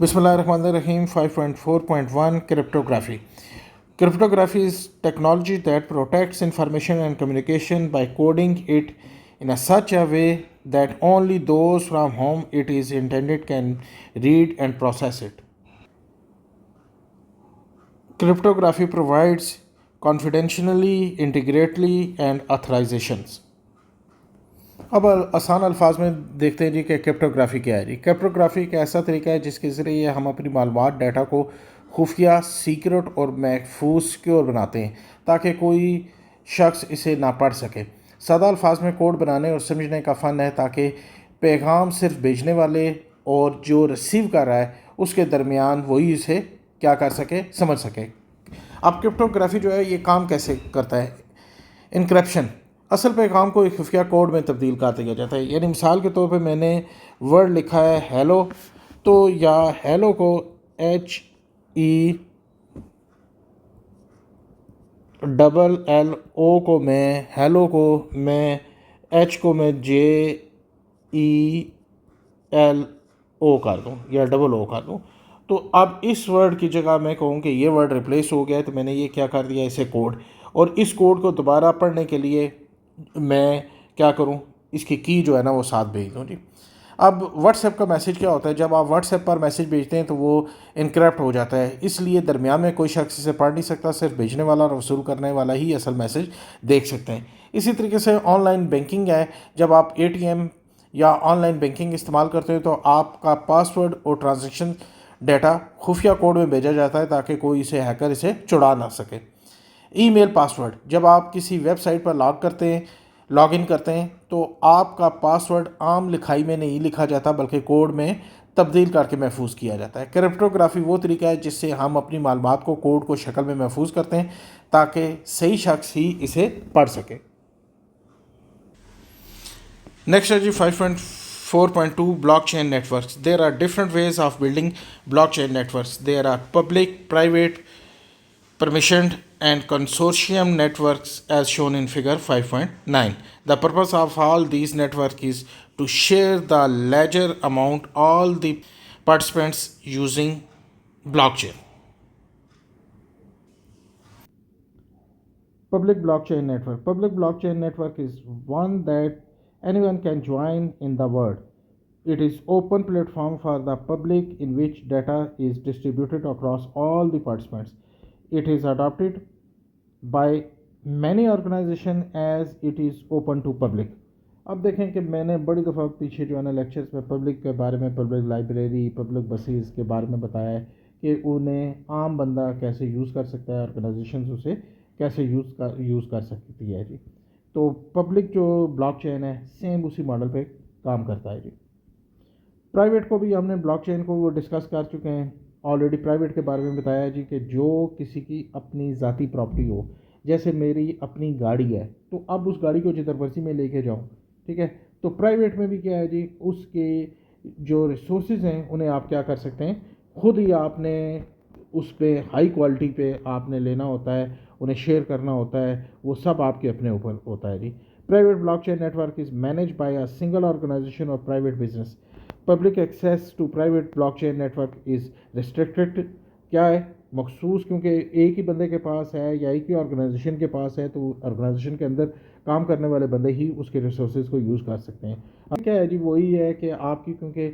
Bismillahirrahmanirrahim. 5.4.1 Cryptography. Cryptography is technology that protects information and communication by coding it in such a way that only those from whom it is intended can read and process it. Cryptography provides confidentially, integrately, and authorizations. अब आसान अल्फाज में देखते हैं जी कि cryptography क्या है जी। Cryptography एक ऐसा तरीका है जिसके ज़रिए हम अपनी मालूमात डाटा को खुफिया, सीक्रेट और महफूज सिक्योर बनाते हैं ताकि कोई शख्स इसे ना पढ़ सके। सादा अल्फाज में कोड बनाने और समझने का फ़न है ताकि पैगाम सिर्फ भेजने वाले और जो रिसीव कर रहा है उसके दरमियान वही इसे क्या कर सके, समझ सके। अब क्रिप्टोग्राफी जो है ये काम कैसे करता है? इनक्रप्शन, असल पैगाम को एक खुफिया कोड में तब्दील कर दिया जाता है। यानी मिसाल के तौर पे मैंने वर्ड लिखा है हेलो, तो या हेलो को HELLO को मैं हेलो को मैं H को मैं JELO कर दूँ या O कर दूँ। तो अब इस वर्ड की जगह मैं कहूँ कि ये वर्ड रिप्लेस हो गया है, तो मैंने ये क्या कर दिया, इसे कोड। और इस कोड को दोबारा पढ़ने के लिए मैं क्या करूं, इसकी की जो है ना वो साथ भेज दूं जी। अब व्हाट्सएप का मैसेज क्या होता है, जब आप व्हाट्सएप पर मैसेज भेजते हैं तो वो इनक्रप्ट हो जाता है, इसलिए दरमियान में कोई शख्स इसे पढ़ नहीं सकता, सिर्फ भेजने वाला और वसूल करने वाला ही असल मैसेज देख सकते हैं। इसी तरीके से ऑनलाइन बैंकिंग है, जब आप ATM या ऑनलाइन बैंकिंग इस्तेमाल करते हैं तो आपका पासवर्ड और ट्रांजेक्शन डाटा खुफिया कोड में भेजा जाता है ताकि कोई इसे हैकर इसे चुरा ना सके। ईमेल पासवर्ड, जब आप किसी वेबसाइट पर लॉग इन करते हैं तो आपका पासवर्ड आम लिखाई में नहीं लिखा जाता बल्कि कोड में तब्दील करके महफूज किया जाता है। क्रिप्टोग्राफी वो तरीका है जिससे हम अपनी मालूमात को कोड को शक्ल में महफूज करते हैं ताकि सही शख्स ही इसे पढ़ सके। नेक्स्ट है जी 5.4.2 blockchain networks. There are different ways of building blockchain networks. There are public, private, permissioned and consortium networks as shown in figure 5.9. The purpose of all these networks is to share the ledger amount all the participants using blockchain. Public blockchain network. Public blockchain network is one that anyone can join in the world. It is open platform for the public in which data is distributed across all the participants. It is adopted by many organization as it is open to public. अब देखें कि मैंने बड़ी दफ़ा पीछे जो है ना लेक्चर्स में पब्लिक के बारे में, पब्लिक लाइब्रेरी, पब्लिक बसेस के बारे में बताया है कि उन्हें आम बंदा कैसे यूज़ कर सकता है, ऑर्गेनाइजेशन उसे कैसे यूज़ कर सकती है जी। तो पब्लिक जो ब्लॉकचेन है सेम उसी मॉडल पे काम करता है जी। प्राइवेट को भी हमने ब्लॉकचेन को डिस्कस कर चुके हैं ऑलरेडी। प्राइवेट के बारे में बताया है जी कि जो किसी की अपनी ज़ाती प्रॉपर्टी हो, जैसे मेरी अपनी गाड़ी है तो अब उस गाड़ी को जिधर मर्जी में लेके जाऊँ, ठीक है। तो प्राइवेट में भी क्या है जी, उसके जो रिसोर्सेज हैं उन्हें आप क्या कर सकते हैं, खुद ही आपने उस पर हाई क्वालिटी पे आपने लेना होता है, उन्हें शेयर करना होता है, वो सब आपके अपने ऊपर होता है जी। Private blockchain network is manage by a single organisation और private business. Public access to private blockchain network is restricted. क्या है, मखसूस, क्योंकि एक ही बंदे के पास है या एक ही ऑर्गेनाइजेशन के पास है तो ऑर्गेनाइजेशन के अंदर काम करने वाले बंदे ही उसके रिसोर्सेज को यूज़ कर सकते हैं। अब क्या है जी, वही है कि आपकी क्योंकि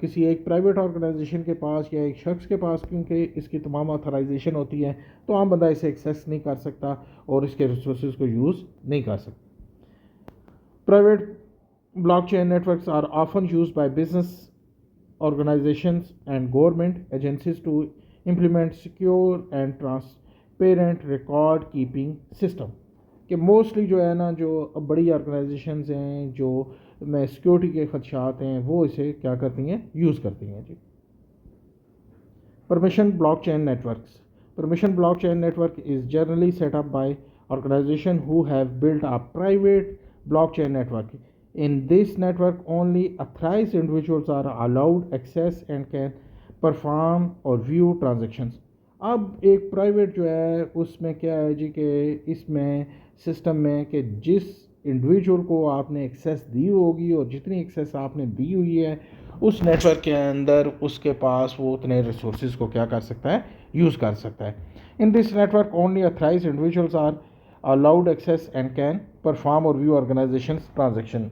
किसी एक प्राइवेट ऑर्गेनाइजेशन के पास या एक शख्स के पास क्योंकि इसकी तमाम ऑथराइजेशन होती है तो आम बंदा इसे एक्सेस नहीं कर सकता और इसके रिसोर्सेज को यूज़ नहीं कर सकता। Private blockchain networks are often used by business organizations and government agencies to implement secure and transparent record keeping system। कि मोस्टली जो है ना, जो बड़ी ऑर्गेनाइजेशंस हैं जो में सिक्योरिटी के खदशात हैं वो इसे क्या करती हैं, यूज़ करती हैं जी। Permission blockchain networks. Permission blockchain network is generally set up by organisation who have built a private blockchain network। In this network, only authorized individuals are allowed access and can perform or view transactions। अब एक private जो है उसमें क्या है जी कि इसमें system में कि जिस इंडिविजुअल को आपने एक्सेस दी होगी और जितनी एक्सेस आपने दी हुई है उस नेटवर्क के अंदर उसके पास वो उतने रिसोर्सेज को क्या कर सकता है, यूज़ कर सकता है. In this network only authorised individuals are allowed access and can perform or view organizations transaction.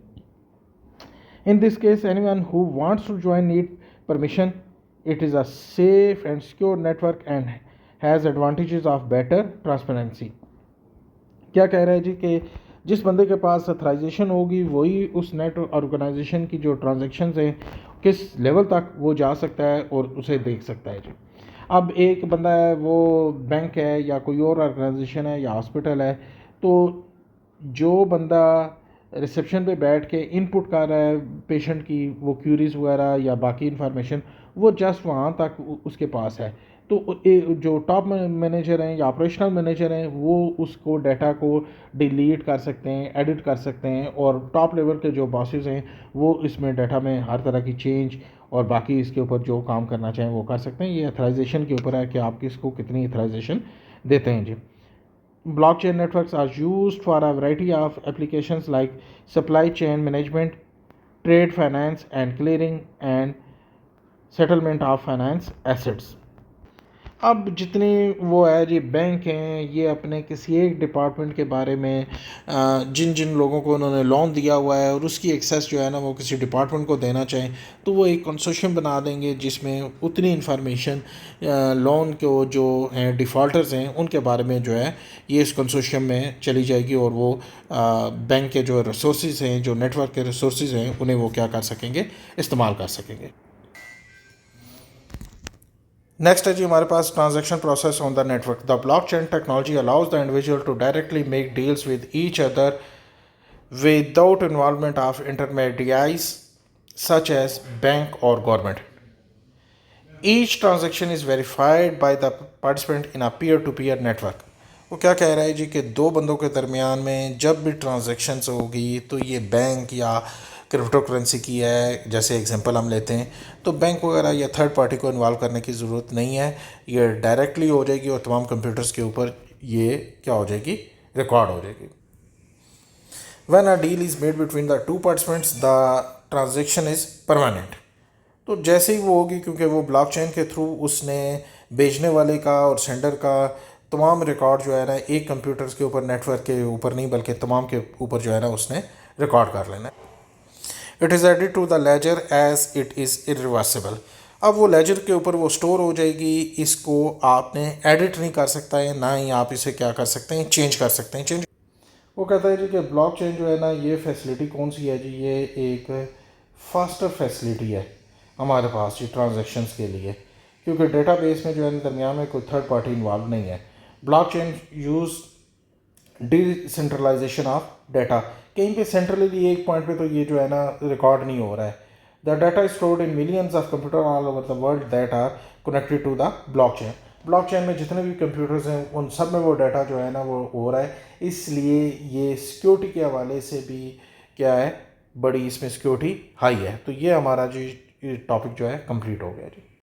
In this case, anyone who wants to join need permission. It is a safe and secure network and has advantages of better transparency. क्या कह रहा है जी कि जिस बंदे के पास authorisation होगी वही उस नेट ऑर्गेनाइजेशन की जो ट्रांजेक्शन्स हैं किस लेवल तक वो जा सकता है और उसे देख सकता है जी. अब एक बंदा है वो बैंक है या कोई और ऑर्गेनाइजेशन है या हॉस्पिटल है, तो जो बंदा रिसेप्शन पे बैठ के इनपुट कर रहा है पेशेंट की वो क्यूरीज वगैरह या बाकी इन्फॉर्मेशन, वो जस्ट वहाँ तक उसके पास है. तो जो टॉप मैनेजर हैं या ऑपरेशनल मैनेजर हैं वो उसको डाटा को डिलीट कर सकते हैं, एडिट कर सकते हैं, और टॉप लेवल के जो बॉसेस हैं वो इसमें डाटा में हर तरह की चेंज और बाकी इसके ऊपर जो काम करना चाहें वो कर सकते हैं. ये अथराइजेशन के ऊपर है कि आप किसको कितनी अथराइजेशन देते हैं जी. Blockchain networks are used for a variety of applications like supply chain management, trade finance and clearing, and settlement of finance assets. अब जितने वो है जी बैंक हैं ये अपने किसी एक डिपार्टमेंट के बारे में जिन जिन लोगों को उन्होंने लोन दिया हुआ है और उसकी एक्सेस जो है ना वो किसी डिपार्टमेंट को देना चाहें तो वो एक कंसोर्शियम बना देंगे जिसमें उतनी इन्फॉर्मेशन लोन को जो हैं डिफ़ॉल्टर्स हैं उनके बारे में जो है ये इस कंसोर्शियम में चली जाएगी और वो बैंक के जो रिसोर्सेज हैं, जो नेटवर्क के रिसोर्सेज हैं, उन्हें वो क्या कर सकेंगे, इस्तेमाल कर सकेंगे. नेक्स्ट है जी हमारे पास transaction process on the network. The blockchain technology allows the individual to directly make deals with each other without involvement of intermediaries such as bank और government. Each transaction is verified by the participant in a peer to peer network. वो क्या कह रहा है जी कि दो बंदों के दरमियान में जब भी ट्रांजैक्शंस होगी तो ये बैंक या क्रिप्टो करेंसी की है, जैसे एग्जांपल हम लेते हैं, तो बैंक वगैरह या थर्ड पार्टी को इन्वॉल्व करने की ज़रूरत नहीं है. ये डायरेक्टली हो जाएगी और तमाम कंप्यूटर्स के ऊपर ये क्या हो जाएगी, रिकॉर्ड हो जाएगी. When a deal is made between the two participants the transaction is permanent. तो जैसे ही वो होगी, क्योंकि वो ब्लॉकचेन के थ्रू उसने बेचने वाले का और सेंडर का तमाम रिकॉर्ड जो है ना एक कंप्यूटर्स के ऊपर, नेटवर्क के ऊपर नहीं बल्कि तमाम के ऊपर जो है ना उसने रिकॉर्ड कर लेना है. It is added to the ledger as it is irreversible. अब वो लेजर के ऊपर वो स्टोर हो जाएगी, इसको आपने एडिट नहीं कर सकता है, ना ही आप इसे क्या कर सकते हैं, चेंज कर सकते हैं. वो कहता है जी कि ब्लॉकचेन जो है ना ये फैसिलिटी कौन सी है जी, ये एक फास्टर फैसिलिटी है हमारे पास जी ट्रांजैक्शंस के लिए, क्योंकि डेटाबेस में जो है दरमियान में कोई थर्ड पार्टी इन्वॉल्व नहीं है. Blockchain use decentralization of data. कहीं पे सेंट्रली एक पॉइंट पे तो ये जो है ना रिकॉर्ड नहीं हो रहा है. The data is stored in millions of computer all over the world that are connected to the blockchain. Blockchain में जितने भी कंप्यूटर्स हैं उन सब में वो डाटा जो है ना वो हो रहा है, इसलिए ये सिक्योरिटी के हवाले से भी क्या है, बड़ी इसमें सिक्योरिटी हाई है. तो ये हमारा जो टॉपिक जो है कंप्लीट हो गया जी.